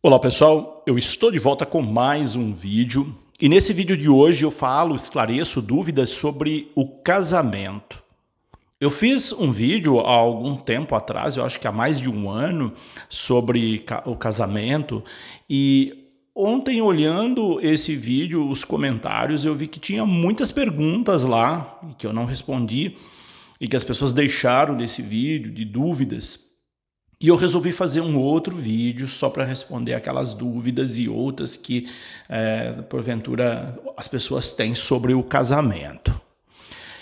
Olá pessoal, eu estou de volta com mais um vídeo e nesse vídeo de hoje eu esclareço dúvidas sobre o casamento. Eu fiz um vídeo há algum tempo atrás, eu acho que há mais de um ano, sobre o casamento e ontem olhando esse vídeo, os comentários, eu vi que tinha muitas perguntas lá que eu não respondi e que as pessoas deixaram nesse vídeo de dúvidas. E eu resolvi fazer um outro vídeo só para responder aquelas dúvidas e outras que, porventura, as pessoas têm sobre o casamento.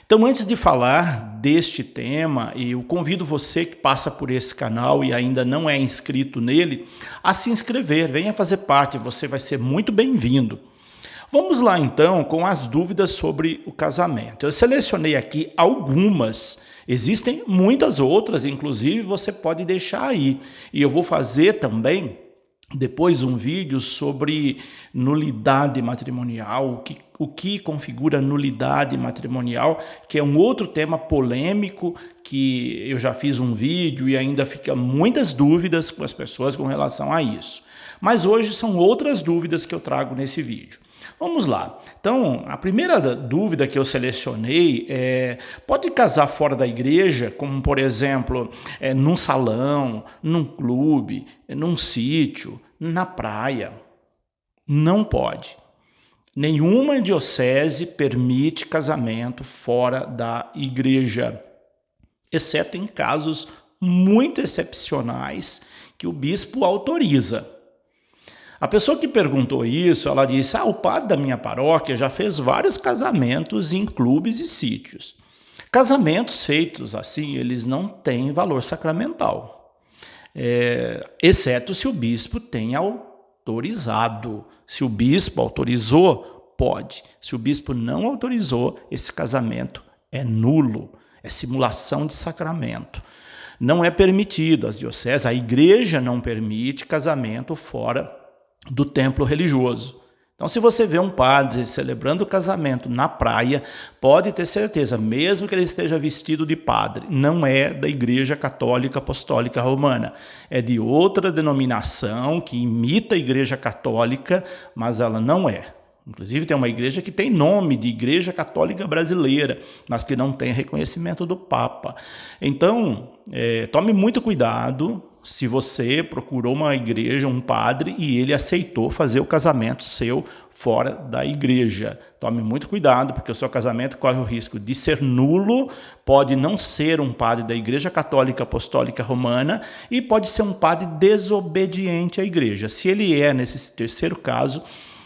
Então, antes de falar deste tema, eu convido você que passa por esse canal e ainda não é inscrito nele, a se inscrever, venha fazer parte, você vai ser muito bem-vindo. Vamos lá então com as dúvidas sobre o casamento. Eu selecionei aqui algumas, existem muitas outras, inclusive você pode deixar aí. E eu vou fazer também depois um vídeo sobre nulidade matrimonial, o que configura nulidade matrimonial, que é um outro tema polêmico que eu já fiz um vídeo e ainda fica muitas dúvidas com as pessoas com relação a isso. Mas hoje são outras dúvidas que eu trago nesse vídeo. Vamos lá. Então, a primeira dúvida que eu selecionei é: pode casar fora da igreja, como por exemplo, num salão, num clube, num sítio, na praia? Não pode. Nenhuma diocese permite casamento fora da igreja, exceto em casos muito excepcionais que o bispo autoriza. A pessoa que perguntou isso, ela disse: o padre da minha paróquia já fez vários casamentos em clubes e sítios. Casamentos feitos assim, eles não têm valor sacramental, exceto se o bispo tem autorizado. Se o bispo autorizou, pode. Se o bispo não autorizou, esse casamento é nulo, é simulação de sacramento. Não é permitido, as dioceses, a igreja não permite casamento fora do templo religioso. Então, se você vê um padre celebrando o casamento na praia, pode ter certeza, mesmo que ele esteja vestido de padre, não é da Igreja Católica Apostólica Romana. É de outra denominação que imita a Igreja Católica, mas ela não é. Inclusive tem uma igreja que tem nome de Igreja Católica Brasileira, mas que não tem reconhecimento do Papa. Então, tome muito cuidado se você procurou uma igreja, um padre, e ele aceitou fazer o casamento seu fora da igreja. Tome muito cuidado, porque o seu casamento corre o risco de ser nulo, pode não ser um padre da Igreja Católica Apostólica Romana e pode ser um padre desobediente à igreja. Se ele é, nesse terceiro caso,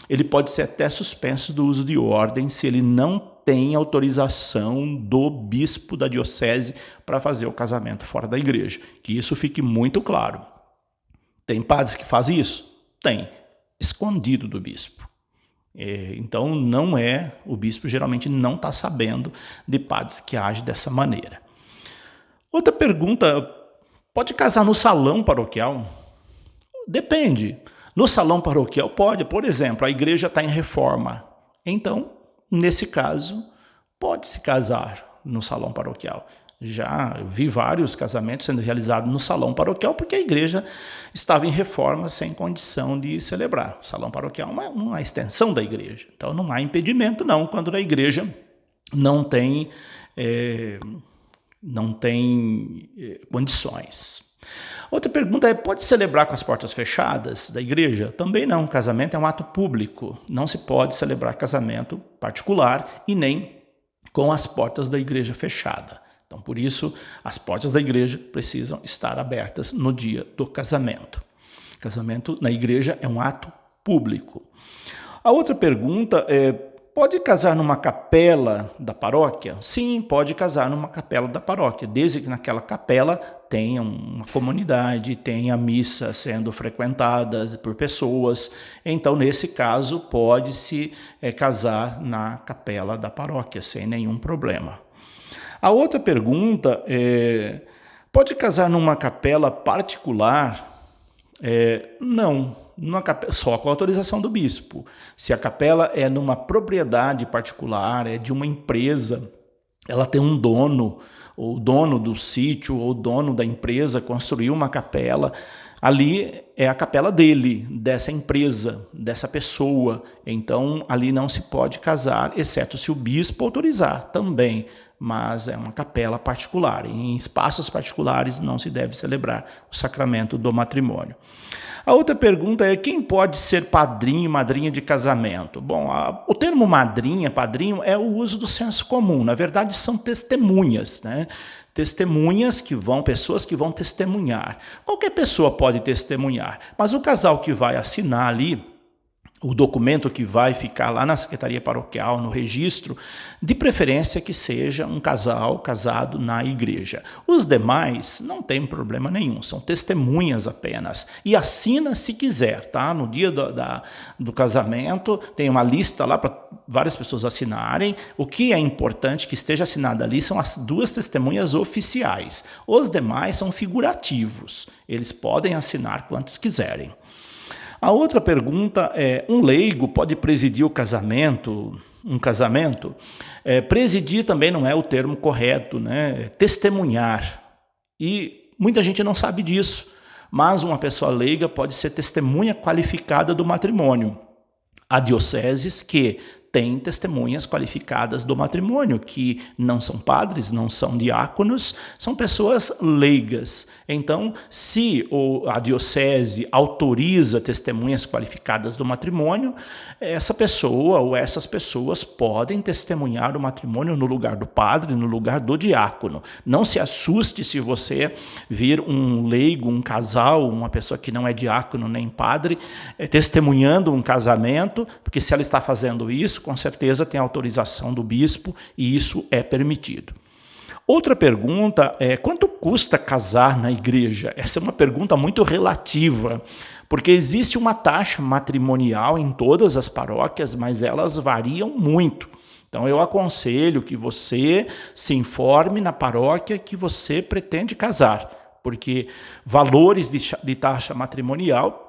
ele pode ser até suspenso do uso de ordem se ele não tem autorização do bispo da diocese para fazer o casamento fora da igreja. Que isso fique muito claro. Tem padres que fazem isso? Tem, escondido do bispo. Então não é, o bispo geralmente não está sabendo de padres que agem dessa maneira. Outra pergunta: pode casar no salão paroquial? Depende. No salão paroquial pode, por exemplo, a igreja está em reforma. Então, nesse caso, pode se casar no salão paroquial. Já vi vários casamentos sendo realizados no salão paroquial porque a igreja estava em reforma sem condição de celebrar. O salão paroquial é uma extensão da igreja. Então não há impedimento não quando a igreja não tem condições. Outra pergunta é: pode celebrar com as portas fechadas da igreja? Também não. Casamento é um ato público. Não se pode celebrar casamento particular e nem com as portas da igreja fechada. Então, por isso, as portas da igreja precisam estar abertas no dia do casamento. Casamento na igreja é um ato público. A outra pergunta é: pode casar numa capela da paróquia? Sim, pode casar numa capela da paróquia, desde que naquela capela tenha uma comunidade, tenha missa sendo frequentada por pessoas. Então, nesse caso, pode-se casar na capela da paróquia, sem nenhum problema. A outra pergunta é: pode casar numa capela particular? Não. Só com a autorização do bispo. Se a capela é numa propriedade particular, é de uma empresa, ela tem um dono, o dono do sítio ou o dono da empresa construiu uma capela, ali é a capela dele, dessa empresa, dessa pessoa. Então, ali não se pode casar, exceto se o bispo autorizar também. Mas é uma capela particular. Em espaços particulares não se deve celebrar o sacramento do matrimônio. A outra pergunta é: quem pode ser padrinho e madrinha de casamento? Bom, o termo madrinha, padrinho, é o uso do senso comum. Na verdade, são testemunhas, né? Testemunhas pessoas que vão testemunhar. Qualquer pessoa pode testemunhar, mas o casal que vai assinar ali o documento que vai ficar lá na secretaria paroquial, no registro, de preferência que seja um casal casado na igreja. Os demais não tem problema nenhum, são testemunhas apenas. E assina se quiser, tá? No dia do casamento, tem uma lista lá para várias pessoas assinarem. O que é importante que esteja assinado ali são as 2 testemunhas oficiais. Os demais são figurativos, eles podem assinar quantos quiserem. A outra pergunta é: um leigo pode presidir um casamento? Presidir também não é o termo correto, né? Testemunhar. E muita gente não sabe disso, mas uma pessoa leiga pode ser testemunha qualificada do matrimônio. Há dioceses que têm testemunhas qualificadas do matrimônio, que não são padres, não são diáconos, são pessoas leigas. Então, se a diocese autoriza testemunhas qualificadas do matrimônio, essa pessoa ou essas pessoas podem testemunhar o matrimônio no lugar do padre, no lugar do diácono. Não se assuste se você vir um leigo, um casal, uma pessoa que não é diácono nem padre, testemunhando um casamento, porque se ela está fazendo isso, com certeza tem autorização do bispo e isso é permitido. Outra pergunta é: quanto custa casar na igreja? Essa é uma pergunta muito relativa, porque existe uma taxa matrimonial em todas as paróquias, mas elas variam muito. Então eu aconselho que você se informe na paróquia que você pretende casar, porque valores de taxa matrimonial,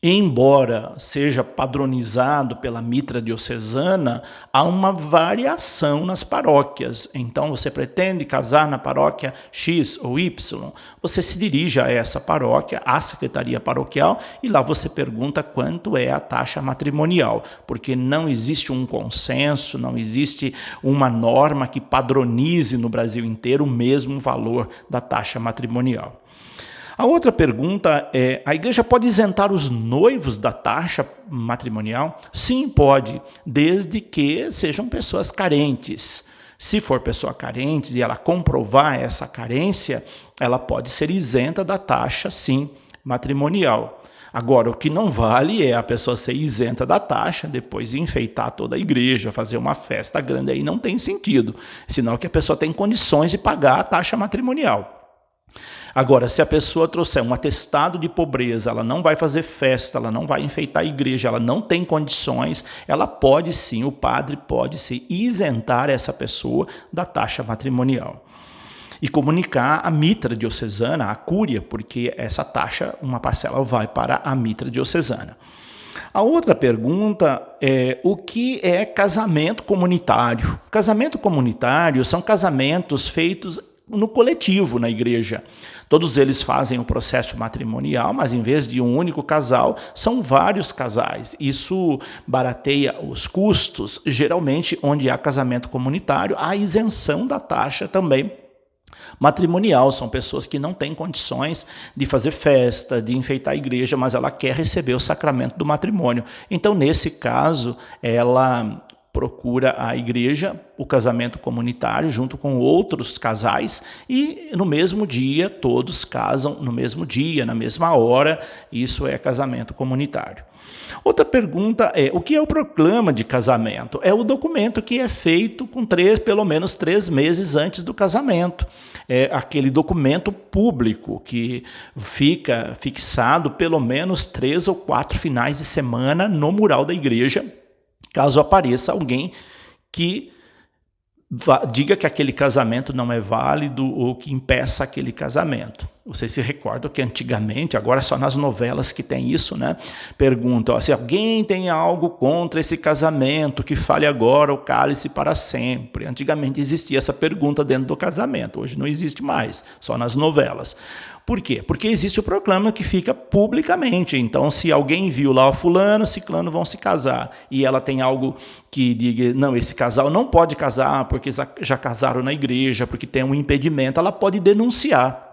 embora seja padronizado pela mitra diocesana, há uma variação nas paróquias. Então, você pretende casar na paróquia X ou Y, você se dirige a essa paróquia, à secretaria paroquial, e lá você pergunta quanto é a taxa matrimonial, porque não existe um consenso, não existe uma norma que padronize no Brasil inteiro o mesmo valor da taxa matrimonial. A outra pergunta é: a igreja pode isentar os noivos da taxa matrimonial? Sim, pode, desde que sejam pessoas carentes. Se for pessoa carente e ela comprovar essa carência, ela pode ser isenta da taxa, sim, matrimonial. Agora, o que não vale é a pessoa ser isenta da taxa, depois enfeitar toda a igreja, fazer uma festa grande, aí não tem sentido. Sinal que a pessoa tem condições de pagar a taxa matrimonial. Agora, se a pessoa trouxer um atestado de pobreza, ela não vai fazer festa, ela não vai enfeitar a igreja, ela não tem condições, ela pode sim, o padre pode se isentar essa pessoa da taxa matrimonial. E comunicar a mitra diocesana, a cúria, porque essa taxa, uma parcela vai para a mitra diocesana. A outra pergunta é: o que é casamento comunitário? Casamento comunitário são casamentos feitos no coletivo na igreja. Todos eles fazem o processo matrimonial, mas em vez de um único casal, são vários casais. Isso barateia os custos. Geralmente, onde há casamento comunitário, há isenção da taxa também matrimonial. São pessoas que não têm condições de fazer festa, de enfeitar a igreja, mas ela quer receber o sacramento do matrimônio. Então, nesse caso, ela procura a igreja, o casamento comunitário, junto com outros casais, e no mesmo dia, todos casam no mesmo dia, na mesma hora. Isso é casamento comunitário. Outra pergunta é: o que é o proclama de casamento? É o documento que é feito com pelo menos 3 meses antes do casamento. É aquele documento público que fica fixado pelo menos 3 ou 4 finais de semana no mural da igreja, caso apareça alguém que diga que aquele casamento não é válido ou que impeça aquele casamento. Vocês se recordam que antigamente, agora só nas novelas que tem isso, né? Perguntam, se alguém tem algo contra esse casamento, que fale agora ou cale-se para sempre. Antigamente existia essa pergunta dentro do casamento, hoje não existe mais, só nas novelas. Por quê? Porque existe o proclama que fica publicamente. Então, se alguém viu lá o fulano, ciclano vão se casar, e ela tem algo que diga, não, esse casal não pode casar porque já casaram na igreja, porque tem um impedimento, ela pode denunciar.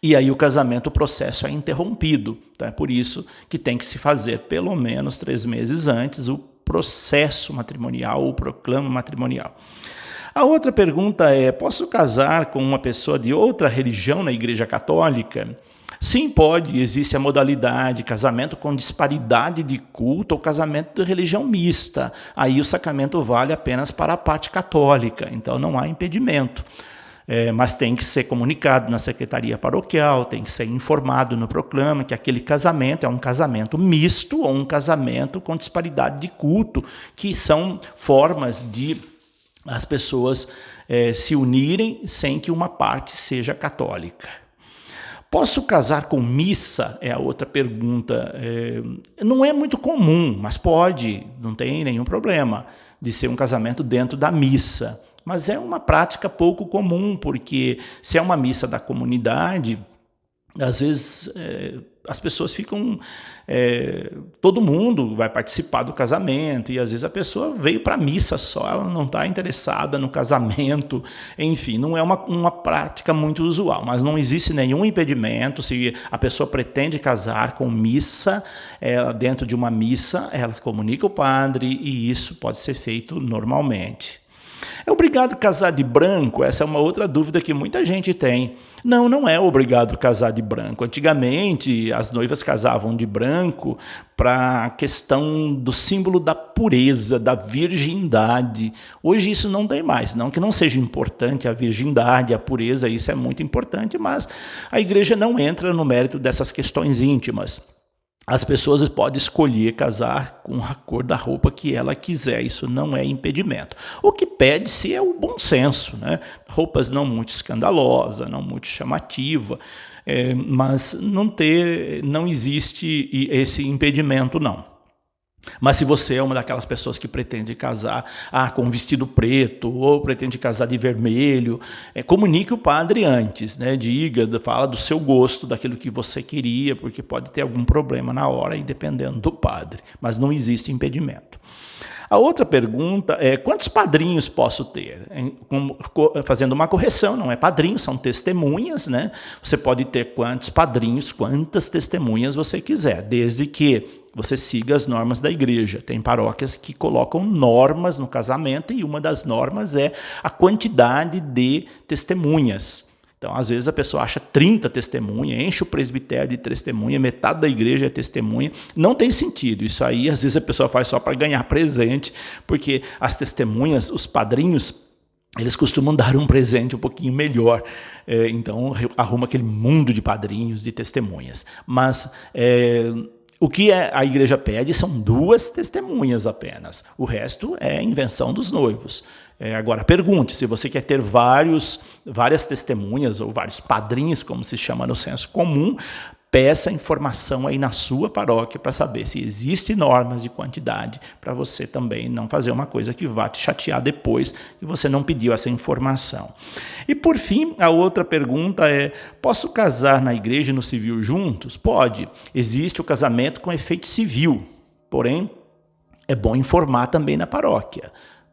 E aí o casamento, o processo é interrompido. Então é por isso que tem que se fazer pelo menos 3 meses antes o processo matrimonial, o proclama matrimonial. A outra pergunta é, posso casar com uma pessoa de outra religião na Igreja Católica? Sim, pode. Existe a modalidade casamento com disparidade de culto ou casamento de religião mista. Aí o sacramento vale apenas para a parte católica, então não há impedimento. Mas tem que ser comunicado na secretaria paroquial, tem que ser informado no proclama que aquele casamento é um casamento misto ou um casamento com disparidade de culto, que são formas de as pessoas se unirem sem que uma parte seja católica. Posso casar com missa? É a outra pergunta. Não é muito comum, mas pode, não tem nenhum problema de ser um casamento dentro da missa. Mas é uma prática pouco comum, porque se é uma missa da comunidade, às vezes as pessoas ficam... todo mundo vai participar do casamento, e às vezes a pessoa veio para a missa só, ela não está interessada no casamento, enfim, não é uma prática muito usual, mas não existe nenhum impedimento. Se a pessoa pretende casar com missa, dentro de uma missa, ela comunica o padre, e isso pode ser feito normalmente. É obrigado a casar de branco? Essa é uma outra dúvida que muita gente tem. Não, não é obrigado a casar de branco. Antigamente, as noivas casavam de branco para a questão do símbolo da pureza, da virgindade. Hoje isso não tem mais. Não que não seja importante a virgindade, a pureza, isso é muito importante, mas a igreja não entra no mérito dessas questões íntimas. As pessoas podem escolher casar com a cor da roupa que ela quiser, isso não é impedimento. O que pede-se é o bom senso, né? Roupas não muito escandalosas, não muito chamativas, mas não existe esse impedimento, não. Mas se você é uma daquelas pessoas que pretende casar com um vestido preto ou pretende casar de vermelho, comunique o padre antes, né? Fala do seu gosto, daquilo que você queria, porque pode ter algum problema na hora, aí dependendo do padre, mas não existe impedimento. A outra pergunta é, quantos padrinhos posso ter? Fazendo uma correção, não é padrinho, são testemunhas, né? Você pode ter quantos padrinhos, quantas testemunhas você quiser, desde que você siga as normas da igreja. Tem paróquias que colocam normas no casamento, e uma das normas é a quantidade de testemunhas. Então, às vezes a pessoa acha 30 testemunhas, enche o presbitério de testemunha, metade da igreja é testemunha. Não tem sentido. Isso aí, às vezes a pessoa faz só para ganhar presente, porque as testemunhas, os padrinhos, eles costumam dar um presente um pouquinho melhor. Então, arruma aquele mundo de padrinhos, de testemunhas. Mas... o que a igreja pede são 2 testemunhas apenas. O resto é invenção dos noivos. Agora, pergunte, se você quer ter várias testemunhas ou vários padrinhos, como se chama no senso comum, peça informação aí na sua paróquia para saber se existem normas de quantidade, para você também não fazer uma coisa que vá te chatear depois que você não pediu essa informação. E por fim, a outra pergunta é, posso casar na igreja e no civil juntos? Pode. Existe o casamento com efeito civil, porém é bom informar também na paróquia,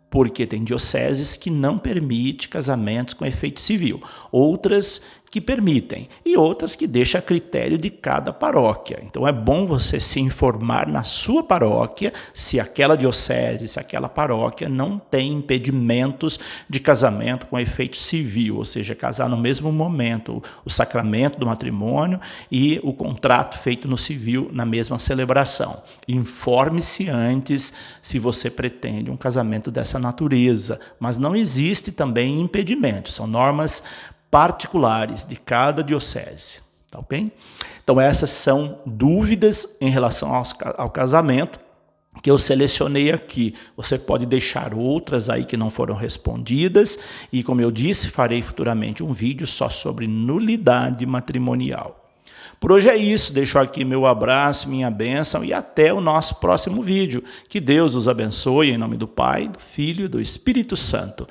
porque tem dioceses que não permitem casamentos com efeito civil, outras que permitem, e outras que deixam a critério de cada paróquia. Então é bom você se informar na sua paróquia se aquela diocese, se aquela paróquia não tem impedimentos de casamento com efeito civil, ou seja, casar no mesmo momento o sacramento do matrimônio e o contrato feito no civil na mesma celebração. Informe-se antes se você pretende um casamento dessa natureza, mas não existe também impedimento, são normas particulares de cada diocese, tá ok? Então essas são dúvidas em relação ao casamento. que eu selecionei aqui. Você pode deixar outras aí que não foram respondidas e, como eu disse, farei futuramente um vídeo só sobre nulidade matrimonial. Por hoje é isso, deixo aqui meu abraço, minha bênção e até o nosso próximo vídeo. Que Deus os abençoe em nome do Pai, do Filho e do Espírito Santo.